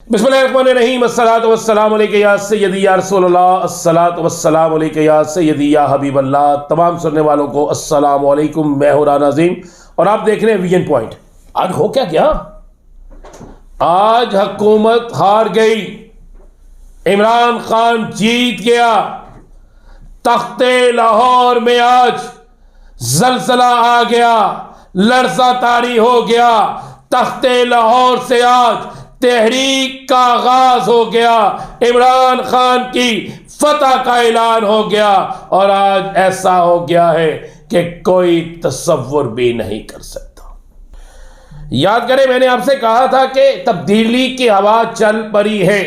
बिस्मिल्लाहिर्रहमानिर्रहीम। अस्सलातु वस्सलामु अलैका या सय्यदी या रसूलल्लाह, अस्सलातु वस्सलामु अलैका या सय्यदी या हबीबल्लाह। तमाम सुनने वालों को अस्सलामु अलैकुम। मैं हूं राना अज़ीम और आप देख रहे हैं विजन पॉइंट। आज हो क्या गया? आज हुकूमत हार गई, इमरान खान जीत गया। तख्ते लाहौर में आज जलजला आ गया, लरज़ा तारी हो गया। तख्ते लाहौर से आज तहरीक का आगाज हो गया, इमरान खान की फतह का ऐलान हो गया। और आज ऐसा हो गया है कि कोई तसव्वुर भी नहीं कर सकता। याद करें, मैंने आपसे कहा था कि तब्दीली की हवा चल पड़ी है।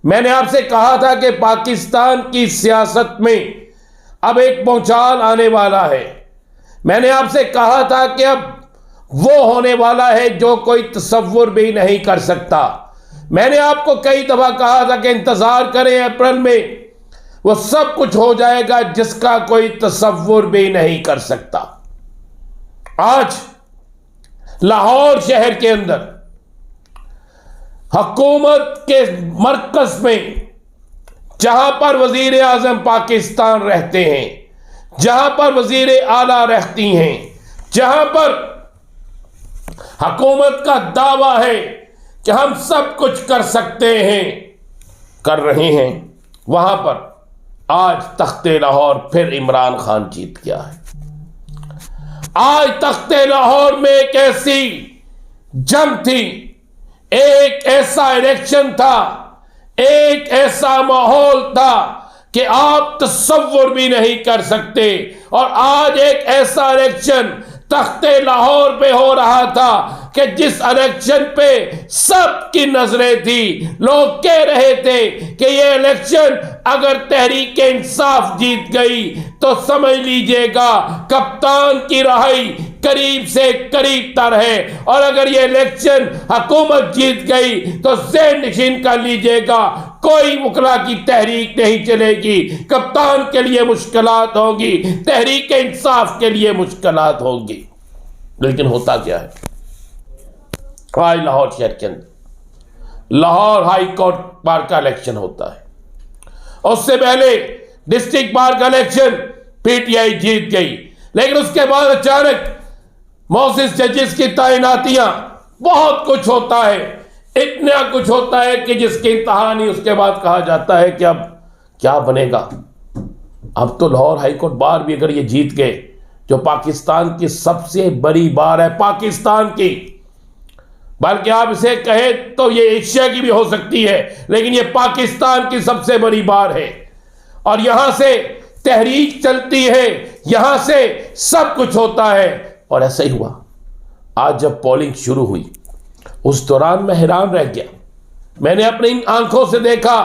मैंने आपसे कहा था कि पाकिस्तान की सियासत में अब एक भूचाल आने वाला है। मैंने आपसे कहा था कि अब वो होने वाला है जो कोई तसव्वुर भी नहीं कर सकता। मैंने आपको कई दफा कहा था कि इंतजार करें, अप्रैल में वो सब कुछ हो जाएगा जिसका कोई तसव्वुर भी नहीं कर सकता। आज लाहौर शहर के अंदर हुकूमत के मरकज में, जहां पर वजीर आजम पाकिस्तान रहते हैं, जहां पर वजीर आला रहती हैं, जहां पर हुकूमत का दावा है कि हम सब कुछ कर सकते हैं, कर रहे हैं, वहां पर आज तख्ते लाहौर फिर इमरान खान जीत गया है। आज तख्ते लाहौर में एक ऐसी जंग थी, एक ऐसा इलेक्शन था, एक ऐसा माहौल था कि आप तसव्वुर भी नहीं कर सकते। और आज एक ऐसा इलेक्शन तख्ते लाहौर पे हो रहा था कि जिस इलेक्शन पे सबकी नजरें थी। लोग कह रहे थे कि ये इलेक्शन अगर तहरीक इंसाफ जीत गई तो समझ लीजिएगा कप्तान की रहाई करीब से करीब तर है, और अगर ये इलेक्शन हुकूमत जीत गई तो ज़हन नशीन कर लीजिएगा कोई वकला की तहरीक नहीं चलेगी। कप्तान के लिए मुश्किलात होगी, तहरीक इंसाफ के लिए मुश्किलात होगी। लेकिन होता क्या है? आज लाहौर शहर के अंदर लाहौर हाई कोर्ट बार का इलेक्शन होता है। उससे पहले डिस्ट्रिक्ट बार का इलेक्शन पीटीआई जीत गई, लेकिन उसके बाद अचानक मौसिस जजेस की तैनातियां, बहुत कुछ होता है, इतना कुछ होता है कि जिसकी इंतहा नहीं। उसके बाद कहा जाता है कि अब क्या बनेगा। अब तो लाहौर हाईकोर्ट बार भी अगर ये जीत गए, जो पाकिस्तान की सबसे बड़ी बार है, पाकिस्तान की, बल्कि आप इसे कहें तो ये एशिया की भी हो सकती है, लेकिन ये पाकिस्तान की सबसे बड़ी बार है। और यहां से तहरीक चलती है, यहां से सब कुछ होता है। और ऐसा ही हुआ। आज जब पोलिंग शुरू हुई उस दौरान मैं हैरान रह गया। मैंने अपनी इन आंखों से देखा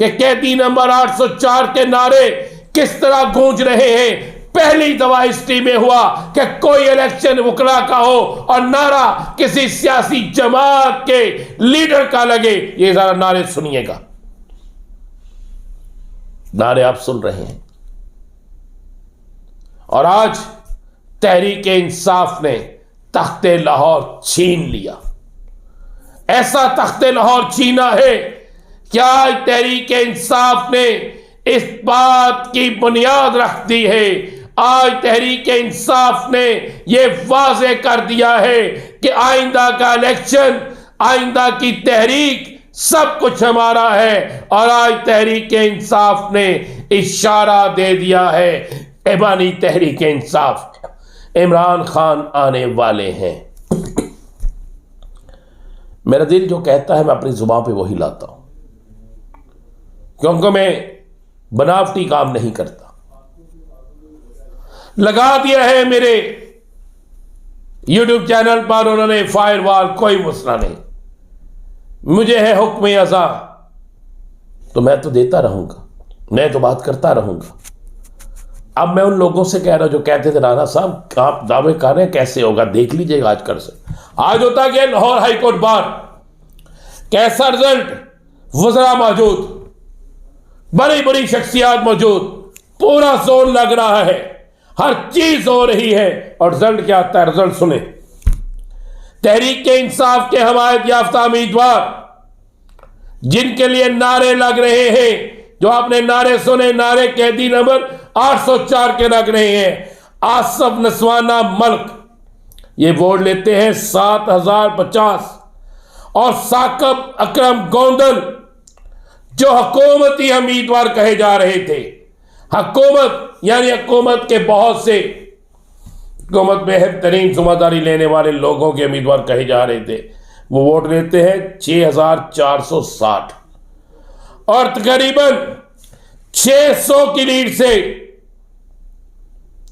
कि कैदी नंबर 804 के नारे किस तरह गूंज रहे हैं। पहली दफा हिस्ट्री में हुआ कि कोई इलेक्शन वकला का हो और नारा किसी सियासी जमात के लीडर का लगे। ये जरा नारे सुनिएगा, नारे आप सुन रहे हैं। और आज तहरीक इंसाफ ने तख्ते लाहौर छीन लिया। ऐसा तख्ते लाहौर छीना है कि आज तहरीक इंसाफ ने इस बात की बुनियाद रख दी है। आज तहरीक इंसाफ ने यह वाज़े कर दिया है कि आइंदा का इलेक्शन, आइंदा की तहरीक, सब कुछ हमारा है। और आज तहरीक इंसाफ ने इशारा दे दिया है, ऐवानी तहरीक इंसाफ, इमरान खान आने वाले हैं। मेरा दिल जो कहता है मैं अपनी जुबान पे वही लाता हूं, क्योंकि मैं बनावटी काम नहीं करता। लगा दिया है मेरे यूट्यूब चैनल पर उन्होंने फायरवॉल, कोई मसला नहीं। मुझे है हुक्म अज़ा, तो मैं तो देता रहूंगा, मैं तो बात करता रहूंगा। अब मैं उन लोगों से कह रहा हूं जो कहते थे राना साहब आप दावे कर रहे हैं, कैसे होगा, देख लीजिएगा आज कर से। आज होता गया लाहौर हाईकोर्ट बार, कैसा रिजल्ट, वज़रा मौजूद, बड़ी बड़ी शख्सियात मौजूद, पूरा जोर लग रहा है, हर चीज हो रही है। और रिजल्ट क्या आता है? रिजल्ट सुने। तहरीक इंसाफ के हमायत याफ्ता उम्मीदवार जिनके लिए नारे लग रहे हैं, जो आपने नारे सुने, नारे कैदी नंबर 804 के लग रहे हैं। आसफ नस्वाना मल्क ये वोट लेते हैं 7050, और साकब अकरम गोंदल जो हुकूमती उम्मीदवार कहे जा रहे थे, हुकूमत यानी हुकूमत के बहुत से हुकूमत में बेहतरीन जिम्मेदारी लेने वाले लोगों के उम्मीदवार कहे जा रहे थे, वो वोट लेते हैं 6460, और तकरीबन 600 की लीड से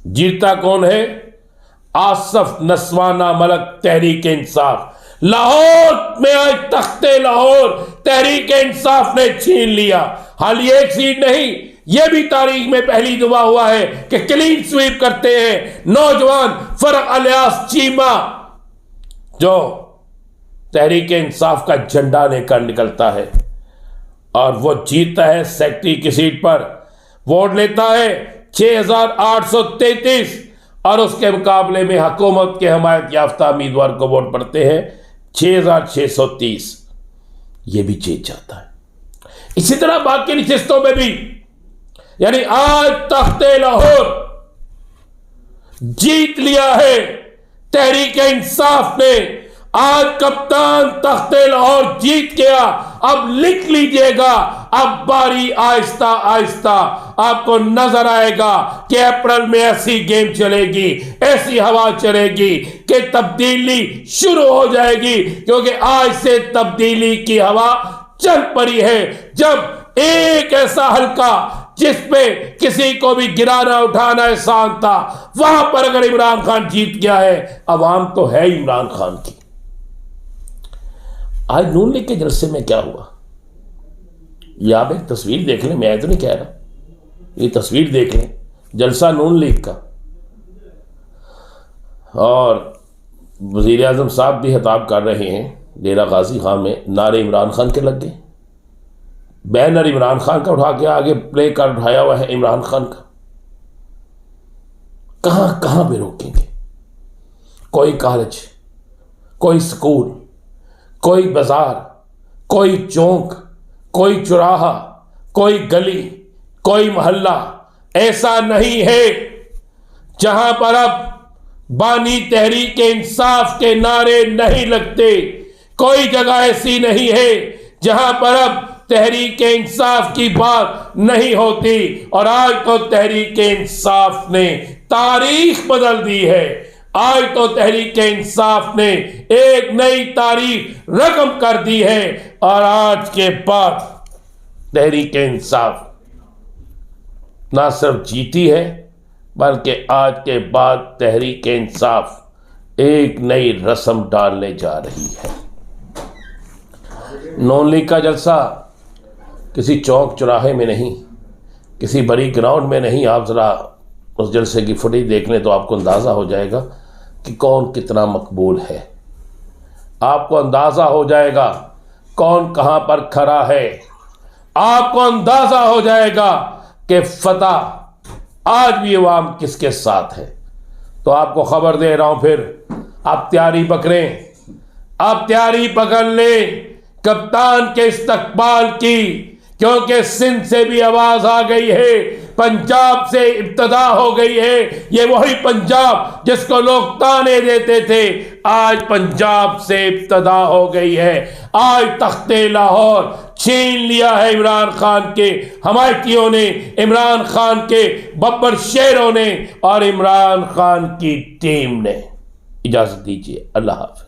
जीता कौन है? आसफ नस्वाना मल्क तहरीक इंसाफ। लाहौर में आज तख्ते लाहौर तहरीक इंसाफ ने छीन लिया। हाल एक सीट नहीं, यह भी तारीख में पहली दफा हुआ है कि क्लीन स्वीप करते हैं नौजवान फरक अलियास चीमा, जो तहरीक इंसाफ का झंडा लेकर निकलता है और वो जीतता है सेक्रेटरी की सीट पर, वोट लेता है 6833, और उसके मुकाबले में हुकूमत के हमायत याफ्ता उम्मीदवार को वोट पड़ते हैं 6630, ये भी जीत जाता है। इसी तरह बाकी नशिस्तों में भी, यानी आज तख्ते लाहौर जीत लिया है तहरीक इंसाफ ने। आज कप्तान तख्ते लाहौर जीत गया। अब लिख लीजिएगा, अब बारी आहिस्ता आहिस्ता आपको नजर आएगा कि अप्रैल में ऐसी गेम चलेगी, ऐसी हवा चलेगी कि तब्दीली शुरू हो जाएगी, क्योंकि आज से तब्दीली की हवा चल पड़ी है। जब एक ऐसा हल्का जिस पे किसी को भी गिराना उठाना आसान था, वहां पर अगर इमरान खान जीत गया है, अवाम तो है इमरान खान की। आज नून लीग के जलसे में क्या हुआ, ये आप एक तस्वीर देख लें, मैं तो नहीं कह रहा, ये तस्वीर देख लें, जलसा नून लीग का, और वजीर आजम साहब भी खिताब कर रहे हैं डेरा गाजी खान में, नारे इमरान खान के लग गए, बैनर इमरान खान का उठा के आगे प्ले कार्ड उठाया हुआ है इमरान खान का। कहां कहां पे रोकेंगे? कोई कॉलेज, कोई स्कूल, कोई बाजार, कोई चौक, कोई चौराहा, कोई गली, कोई मोहल्ला ऐसा नहीं है जहां पर अब बानी तहरीक इंसाफ के नारे नहीं लगते। कोई जगह ऐसी नहीं है जहां पर अब तहरीक इंसाफ की बात नहीं होती। और आज तो तहरीक इंसाफ ने तारीख बदल दी है। आज तो तहरीक इंसाफ ने एक नई तारीख रकम कर दी है, और आज के बाद तहरीक इंसाफ ना सिर्फ जीती है, बल्कि आज के बाद तहरीक इंसाफ एक नई रस्म डालने जा रही है। नून लीग का जलसा किसी चौक चौराहे में नहीं, किसी बड़ी ग्राउंड में नहीं। आप ज़रा उस जलसे की फुटेज देख लें तो आपको अंदाज़ा हो जाएगा कि कौन कितना मकबूल है। आपको अंदाज़ा हो जाएगा कौन कहाँ पर खड़ा है। आपको अंदाज़ा हो जाएगा कि फतह आज भी अवाम किसके साथ है। तो आपको खबर दे रहा हूँ, फिर आप तैयारी पकड़ें, आप तैयारी पकड़ लें कप्तान के इस्तकबाल की, क्योंकि सिंध से भी आवाज आ गई है, पंजाब से इब्तदा हो गई है। ये वही पंजाब जिसको लोग ताने देते थे, आज पंजाब से इब्तदा हो गई है। आज तख्ते लाहौर छीन लिया है इमरान खान के हमायतियों ने, इमरान खान के बब्बर शेरों ने और इमरान खान की टीम ने। इजाजत दीजिए, अल्लाह हाफ़िज़।